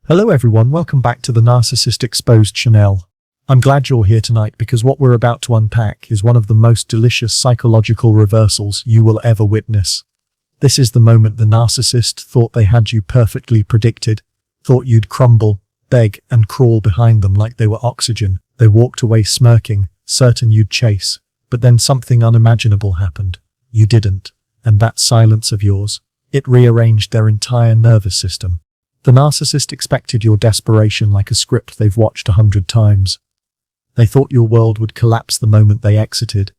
Hello everyone, welcome back to the Narcissist Exposed channel. I'm glad you're here tonight because what we're about to unpack is one of the most delicious psychological reversals you will ever witness. This is the moment the narcissist thought they had you perfectly predicted, thought you'd crumble, beg and crawl behind them like they were oxygen. They walked away smirking, certain you'd chase, but then something unimaginable happened. You didn't, and that silence of yours, it rearranged their entire nervous system. The narcissist expected your desperation like a script they've watched 100 times. They thought your world would collapse the moment they exited.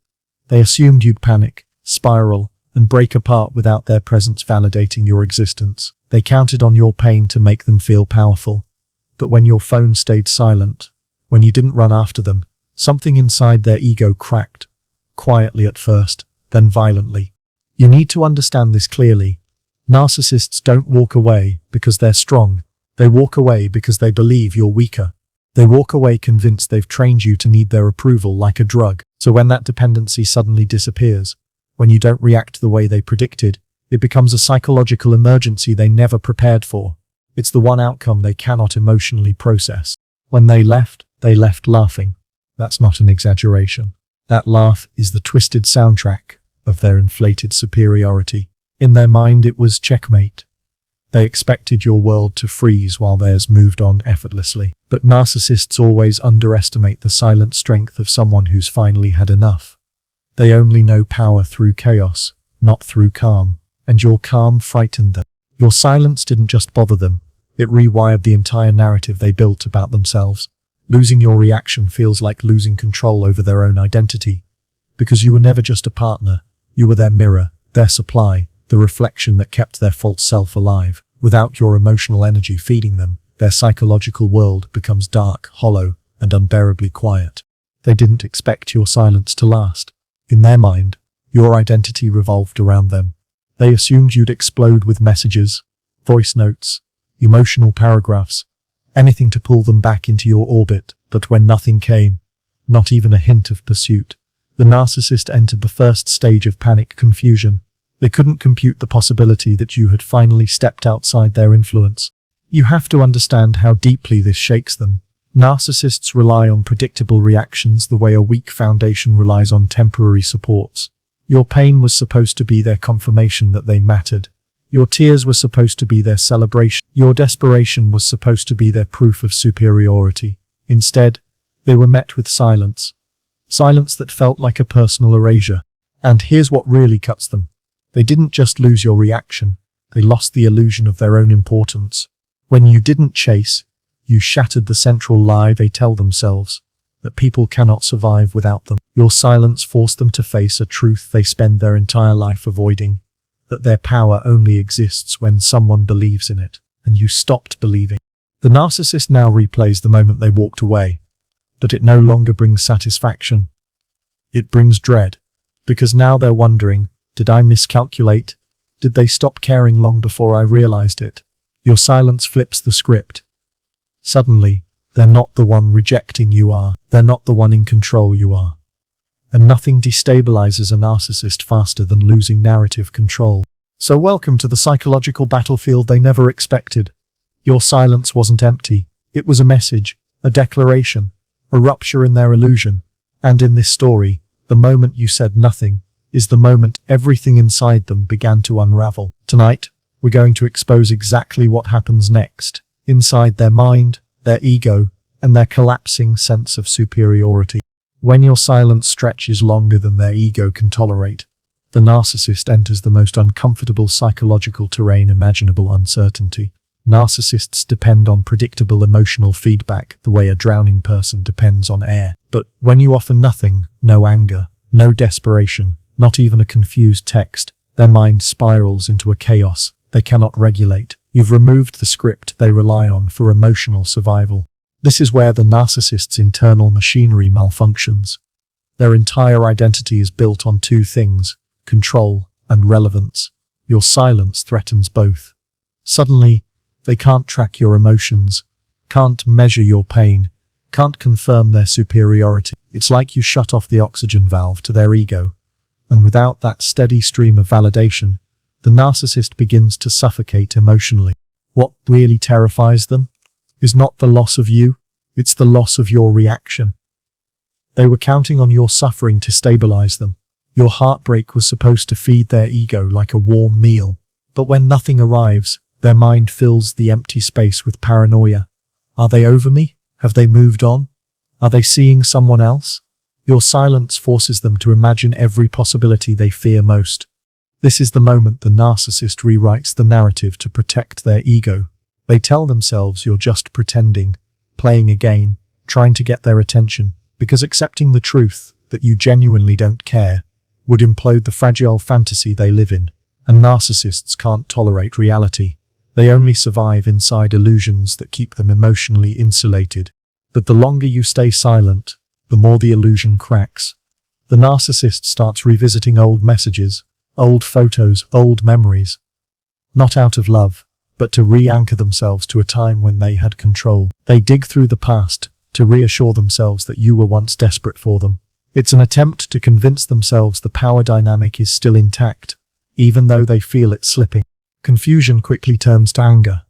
They assumed you'd panic, spiral, and break apart without their presence validating your existence. They counted on your pain to make them feel powerful. But when your phone stayed silent, when you didn't run after them, something inside their ego cracked, quietly at first, then violently. You need to understand this clearly. Narcissists don't walk away because they're strong. They walk away because they believe you're weaker. They walk away convinced they've trained you to need their approval like a drug. So when that dependency suddenly disappears, when you don't react the way they predicted, it becomes a psychological emergency they never prepared for. It's the one outcome they cannot emotionally process. When they left laughing. That's not an exaggeration. That laugh is the twisted soundtrack of their inflated superiority. In their mind, it was checkmate. They expected your world to freeze while theirs moved on effortlessly. But narcissists always underestimate the silent strength of someone who's finally had enough. They only know power through chaos, not through calm. And your calm frightened them. Your silence didn't just bother them. It rewired the entire narrative they built about themselves. Losing your reaction feels like losing control over their own identity. Because you were never just a partner. You were their mirror, their supply, the reflection that kept their false self alive. Without your emotional energy feeding them, their psychological world becomes dark, hollow, and unbearably quiet. They didn't expect your silence to last. In their mind, your identity revolved around them. They assumed you'd explode with messages, voice notes, emotional paragraphs, anything to pull them back into your orbit. But when nothing came, not even a hint of pursuit, the narcissist entered the first stage of panic confusion. They couldn't compute the possibility that you had finally stepped outside their influence. You have to understand how deeply this shakes them. Narcissists rely on predictable reactions the way a weak foundation relies on temporary supports. Your pain was supposed to be their confirmation that they mattered. Your tears were supposed to be their celebration. Your desperation was supposed to be their proof of superiority. Instead, they were met with silence. Silence that felt like a personal erasure. And here's what really cuts them. They didn't just lose your reaction, they lost the illusion of their own importance. When you didn't chase, you shattered the central lie they tell themselves, that people cannot survive without them. Your silence forced them to face a truth they spend their entire life avoiding, that their power only exists when someone believes in it, and you stopped believing. The narcissist now replays the moment they walked away, but it no longer brings satisfaction. It brings dread, because now they're wondering, did I miscalculate? Did they stop caring long before I realized it? Your silence flips the script. Suddenly, they're not the one rejecting you are. They're not the one in control you are. And nothing destabilizes a narcissist faster than losing narrative control. So welcome to the psychological battlefield they never expected. Your silence wasn't empty. It was a message, a declaration, a rupture in their illusion. And in this story, the moment you said nothing, is the moment everything inside them began to unravel. Tonight, we're going to expose exactly what happens next, inside their mind, their ego, and their collapsing sense of superiority. When your silence stretches longer than their ego can tolerate, the narcissist enters the most uncomfortable psychological terrain imaginable: uncertainty. Narcissists depend on predictable emotional feedback the way a drowning person depends on air. But when you offer nothing, no anger, no desperation, not even a confused text, their mind spirals into a chaos they cannot regulate. You've removed the script they rely on for emotional survival. This is where the narcissist's internal machinery malfunctions. Their entire identity is built on two things: control and relevance. Your silence threatens both. Suddenly, they can't track your emotions, can't measure your pain, can't confirm their superiority. It's like you shut off the oxygen valve to their ego. And without that steady stream of validation, the narcissist begins to suffocate emotionally. What really terrifies them? is not the loss of you, it's the loss of your reaction. They were counting on your suffering to stabilize them. Your heartbreak was supposed to feed their ego like a warm meal. But when nothing arrives, their mind fills the empty space with paranoia. Are they over me? Have they moved on? Are they seeing someone else? Your silence forces them to imagine every possibility they fear most. This is the moment the narcissist rewrites the narrative to protect their ego. They tell themselves you're just pretending, playing a game, trying to get their attention, because accepting the truth that you genuinely don't care would implode the fragile fantasy they live in. And narcissists can't tolerate reality. They only survive inside illusions that keep them emotionally insulated. But the longer you stay silent, the more the illusion cracks. The narcissist starts revisiting old messages, old photos, old memories. Not out of love, but to re-anchor themselves to a time when they had control. They dig through the past to reassure themselves that you were once desperate for them. It's an attempt to convince themselves the power dynamic is still intact, even though they feel it slipping. Confusion quickly turns to anger.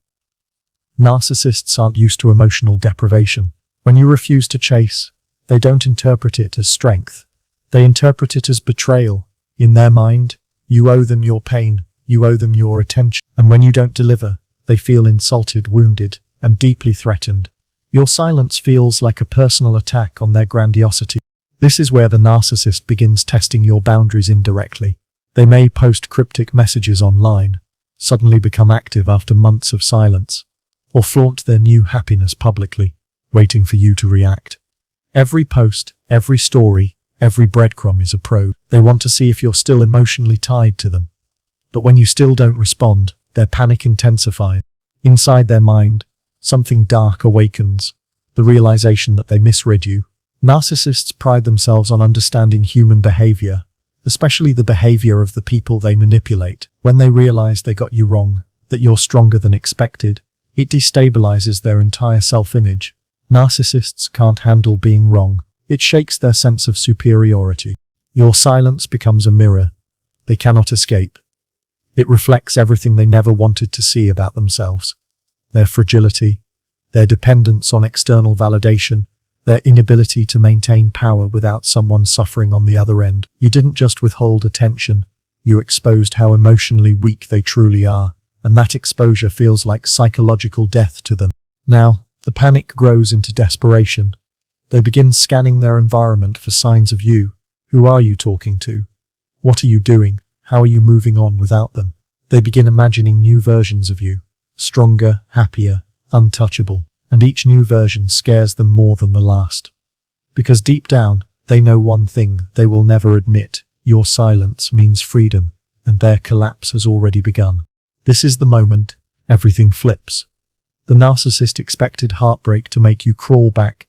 Narcissists aren't used to emotional deprivation. When you refuse to chase, they don't interpret it as strength. They interpret it as betrayal. In their mind, you owe them your pain, you owe them your attention. And when you don't deliver, they feel insulted, wounded, and deeply threatened. Your silence feels like a personal attack on their grandiosity. This is where the narcissist begins testing your boundaries indirectly. They may post cryptic messages online, suddenly become active after months of silence, or flaunt their new happiness publicly, waiting for you to react. Every post, every story, every breadcrumb is a probe. They want to see if you're still emotionally tied to them. But when you still don't respond, their panic intensifies. Inside their mind, something dark awakens, the realization that they misread you. Narcissists pride themselves on understanding human behavior, especially the behavior of the people they manipulate. When they realize they got you wrong, that you're stronger than expected, it destabilizes their entire self-image. Narcissists can't handle being wrong. It shakes their sense of superiority. Your silence becomes a mirror they cannot escape. It reflects everything they never wanted to see about themselves. Their fragility, their dependence on external validation, their inability to maintain power without someone suffering on the other end. You didn't just withhold attention, you exposed how emotionally weak they truly are, and that exposure feels like psychological death to them. Now, the panic grows into desperation. They begin scanning their environment for signs of you. Who are you talking to? What are you doing? How are you moving on without them? They begin imagining new versions of you, stronger, happier, untouchable. And each new version scares them more than the last. Because deep down, they know one thing they will never admit: your silence means freedom, and their collapse has already begun. This is the moment everything flips. The narcissist expected heartbreak to make you crawl back,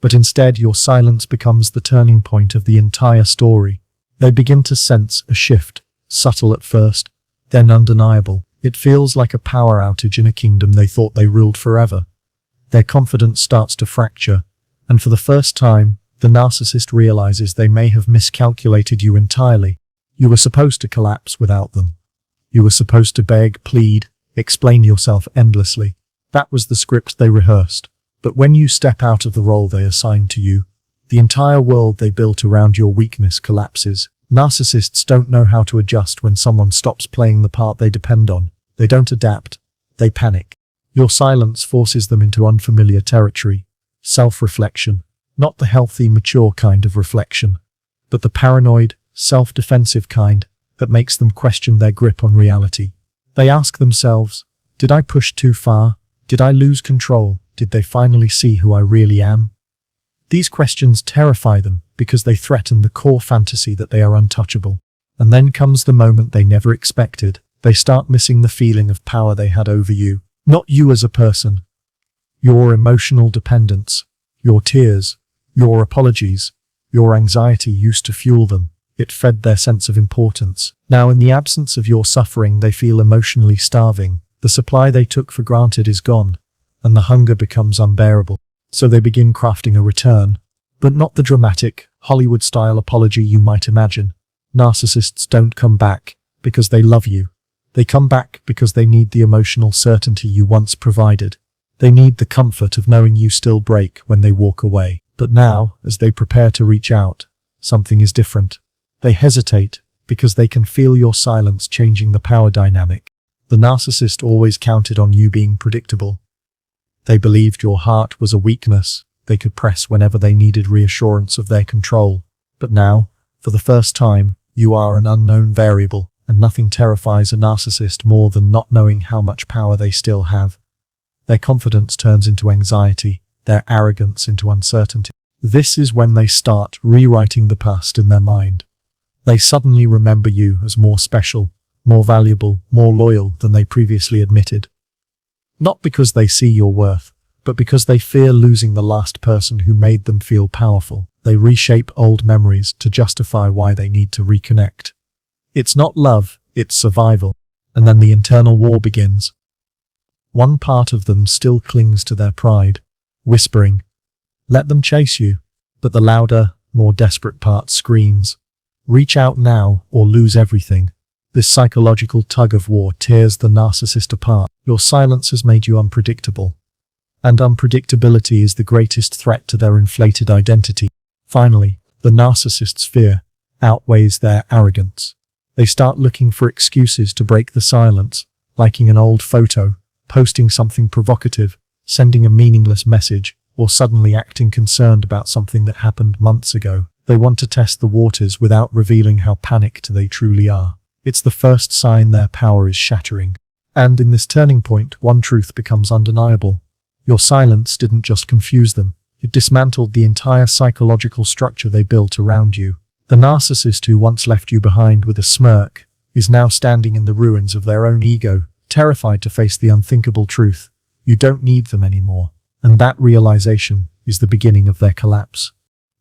but instead your silence becomes the turning point of the entire story. They begin to sense a shift, subtle at first, then undeniable. It feels like a power outage in a kingdom they thought they ruled forever. Their confidence starts to fracture, and for the first time, the narcissist realizes they may have miscalculated you entirely. You were supposed to collapse without them. You were supposed to beg, plead, explain yourself endlessly. That was the script they rehearsed. But when you step out of the role they assigned to you, the entire world they built around your weakness collapses. Narcissists don't know how to adjust when someone stops playing the part they depend on. They don't adapt. They panic. Your silence forces them into unfamiliar territory, self-reflection, not the healthy, mature kind of reflection, but the paranoid, self-defensive kind that makes them question their grip on reality. They ask themselves, did I push too far? Did I lose control? Did they finally see who I really am? These questions terrify them because they threaten the core fantasy that they are untouchable. And then comes the moment they never expected. They start missing the feeling of power they had over you. Not you as a person. Your emotional dependence, your tears, your apologies, your anxiety used to fuel them. It fed their sense of importance. Now, in the absence of your suffering, they feel emotionally starving. The supply they took for granted is gone, and the hunger becomes unbearable. So they begin crafting a return, but not the dramatic, Hollywood-style apology you might imagine. Narcissists don't come back because they love you. They come back because they need the emotional certainty you once provided. They need the comfort of knowing you still break when they walk away. But now, as they prepare to reach out, something is different. They hesitate because they can feel your silence changing the power dynamic. The narcissist always counted on you being predictable. They believed your heart was a weakness they could press whenever they needed reassurance of their control. But now, for the first time, you are an unknown variable, and nothing terrifies a narcissist more than not knowing how much power they still have. Their confidence turns into anxiety, their arrogance into uncertainty. This is when they start rewriting the past in their mind. They suddenly remember you as more special, more valuable, more loyal than they previously admitted. Not because they see your worth, but because they fear losing the last person who made them feel powerful. They reshape old memories to justify why they need to reconnect. It's not love, it's survival. And then the internal war begins. One part of them still clings to their pride, whispering, "Let them chase you." But the louder, more desperate part screams, "Reach out now or lose everything." This psychological tug of war tears the narcissist apart. Your silence has made you unpredictable. And unpredictability is the greatest threat to their inflated identity. Finally, the narcissist's fear outweighs their arrogance. They start looking for excuses to break the silence, liking an old photo, posting something provocative, sending a meaningless message, or suddenly acting concerned about something that happened months ago. They want to test the waters without revealing how panicked they truly are. It's the first sign their power is shattering. And in this turning point, one truth becomes undeniable. Your silence didn't just confuse them, it dismantled the entire psychological structure they built around you. The narcissist who once left you behind with a smirk is now standing in the ruins of their own ego, terrified to face the unthinkable truth. You don't need them anymore. And that realization is the beginning of their collapse.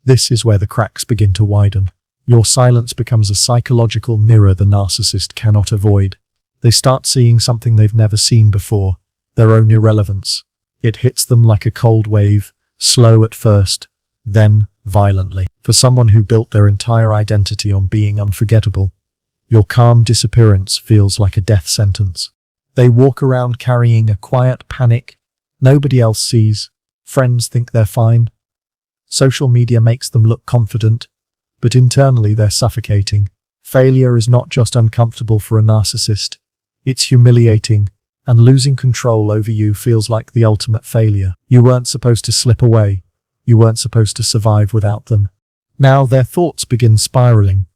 This is where the cracks begin to widen. Your silence becomes a psychological mirror the narcissist cannot avoid. They start seeing something they've never seen before, their own irrelevance. It hits them like a cold wave, slow at first, then violently. For someone who built their entire identity on being unforgettable, your calm disappearance feels like a death sentence. They walk around carrying a quiet panic nobody else sees. Friends think they're fine. Social media makes them look confident, but internally they're suffocating. Failure is not just uncomfortable for a narcissist, it's humiliating, and losing control over you feels like the ultimate failure. You weren't supposed to slip away. You weren't supposed to survive without them. Now their thoughts begin spiraling.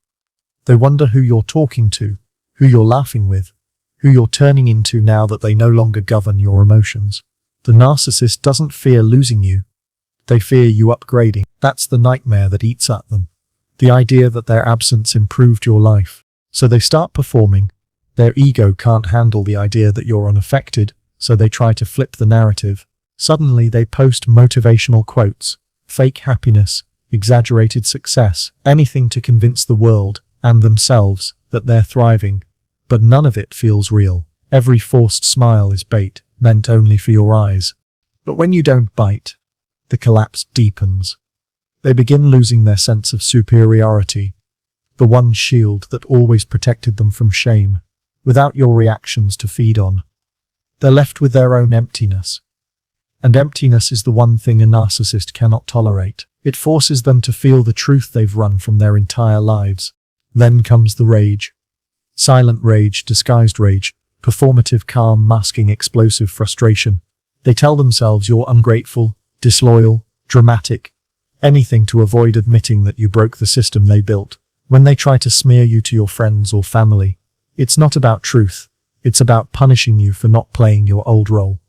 They wonder who you're talking to, who you're laughing with, who you're turning into now that they no longer govern your emotions. The narcissist doesn't fear losing you. They fear you upgrading. That's the nightmare that eats at them. The idea that their absence improved your life. So they start performing. Their ego can't handle the idea that you're unaffected, so they try to flip the narrative. Suddenly they post motivational quotes, fake happiness, exaggerated success, anything to convince the world and themselves that they're thriving. But none of it feels real. Every forced smile is bait, meant only for your eyes. But when you don't bite, the collapse deepens. They begin losing their sense of superiority, the one shield that always protected them from shame. Without your reactions to feed on, they're left with their own emptiness. And emptiness is the one thing a narcissist cannot tolerate. It forces them to feel the truth they've run from their entire lives. Then comes the rage. Silent rage, disguised rage, performative calm masking explosive frustration. They tell themselves you're ungrateful, disloyal, dramatic, anything to avoid admitting that you broke the system they built. When they try to smear you to your friends or family, it's not about truth, it's about punishing you for not playing your old role.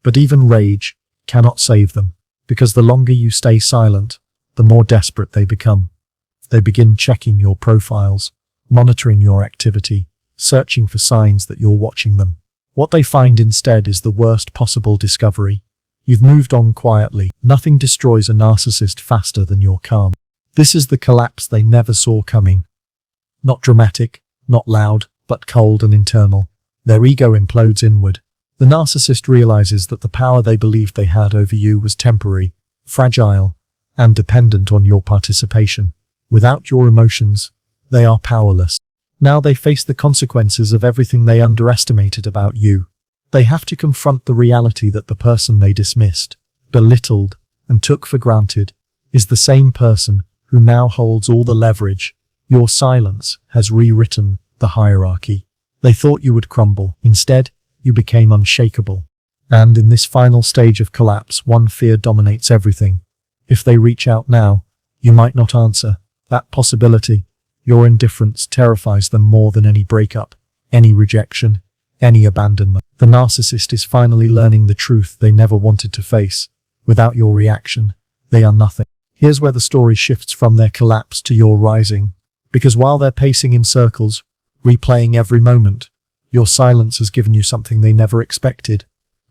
But even rage cannot save them, because the longer you stay silent, the more desperate they become. They begin checking your profiles, monitoring your activity, searching for signs that you're watching them. What they find instead is the worst possible discovery. You've moved on quietly. Nothing destroys a narcissist faster than your calm. This is the collapse they never saw coming. Not dramatic, not loud, but cold and internal. Their ego implodes inward. The narcissist realizes that the power they believed they had over you was temporary, fragile, and dependent on your participation. Without your emotions, they are powerless. Now they face the consequences of everything they underestimated about you. They have to confront the reality that the person they dismissed, belittled, and took for granted is the same person who now holds all the leverage. Your silence has rewritten the hierarchy. They thought you would crumble. Instead, you became unshakable. And in this final stage of collapse, one fear dominates everything. If they reach out now, you might not answer. That possibility, your indifference, terrifies them more than any breakup, any rejection, any abandonment. The narcissist is finally learning the truth they never wanted to face. Without your reaction, they are nothing. Here's where the story shifts from their collapse to your rising. Because while they're pacing in circles, replaying every moment, your silence has given you something they never expected.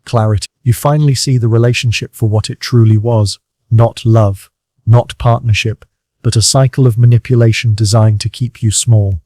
Clarity. You finally see the relationship for what it truly was. Not love, not partnership, but a cycle of manipulation designed to keep you small.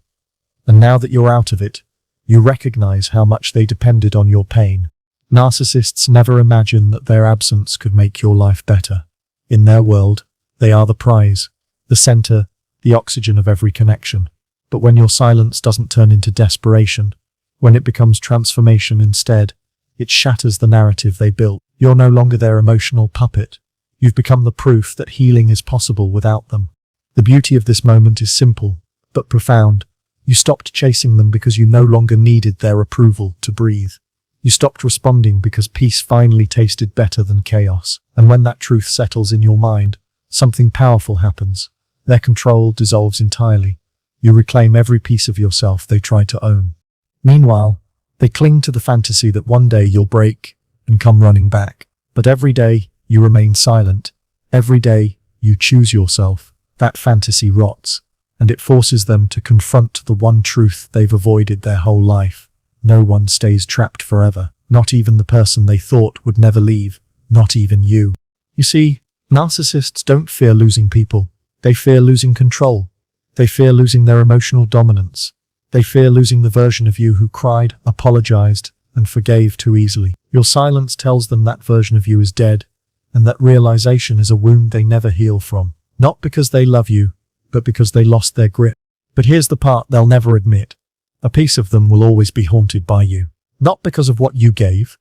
And now that you're out of it, you recognize how much they depended on your pain. Narcissists never imagine that their absence could make your life better. In their world, they are the prize, the center, the oxygen of every connection. But when your silence doesn't turn into desperation, when it becomes transformation instead, it shatters the narrative they built. You're no longer their emotional puppet. You've become the proof that healing is possible without them. The beauty of this moment is simple, but profound. You stopped chasing them because you no longer needed their approval to breathe. You stopped responding because peace finally tasted better than chaos. And when that truth settles in your mind, something powerful happens. Their control dissolves entirely. You reclaim every piece of yourself they tried to own. Meanwhile, they cling to the fantasy that one day you'll break and come running back. But every day, you remain silent. Every day, you choose yourself. That fantasy rots, and it forces them to confront the one truth they've avoided their whole life. No one stays trapped forever. Not even the person they thought would never leave. Not even you. You see, narcissists don't fear losing people. They fear losing control. They fear losing their emotional dominance. They fear losing the version of you who cried, apologized, and forgave too easily. Your silence tells them that version of you is dead, and that realization is a wound they never heal from. Not because they love you, but because they lost their grip. But here's the part they'll never admit. A piece of them will always be haunted by you. Not because of what you gave,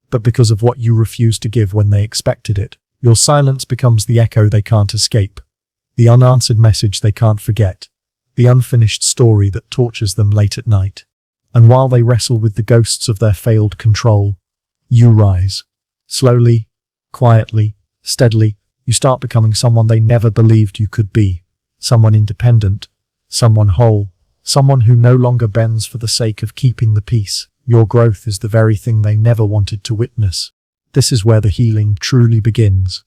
but because of what you refused to give when they expected it. Your silence becomes the echo they can't escape, the unanswered message they can't forget, the unfinished story that tortures them late at night. And while they wrestle with the ghosts of their failed control, you rise. Slowly, quietly, steadily, you start becoming someone they never believed you could be. Someone independent, someone whole, someone who no longer bends for the sake of keeping the peace. Your growth is the very thing they never wanted to witness. This is where the healing truly begins.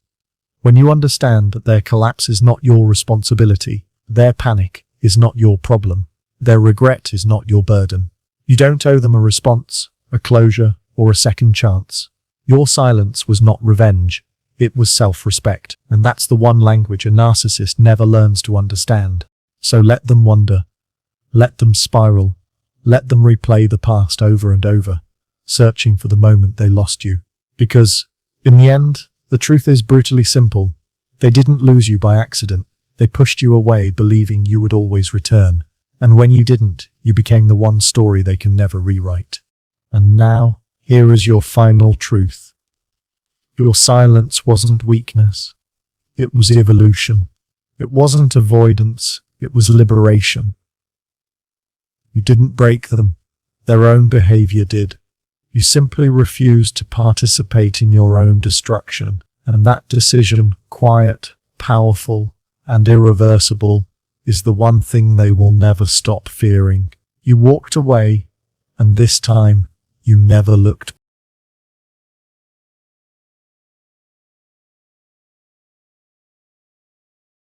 When you understand that their collapse is not your responsibility, their panic is not your problem, their regret is not your burden. You don't owe them a response, a closure, or a second chance. Your silence was not revenge, it was self-respect, and that's the one language a narcissist never learns to understand. So let them wonder, let them spiral, let them replay the past over and over, searching for the moment they lost you. Because, in the end, the truth is brutally simple. They didn't lose you by accident. They pushed you away believing you would always return. And when you didn't, you became the one story they can never rewrite. And now, here is your final truth. Your silence wasn't weakness. It was evolution. It wasn't avoidance. It was liberation. You didn't break them. Their own behavior did. You simply refused to participate in your own destruction. And that decision, quiet, powerful, and irreversible, is the one thing they will never stop fearing. You walked away, and this time, you never looked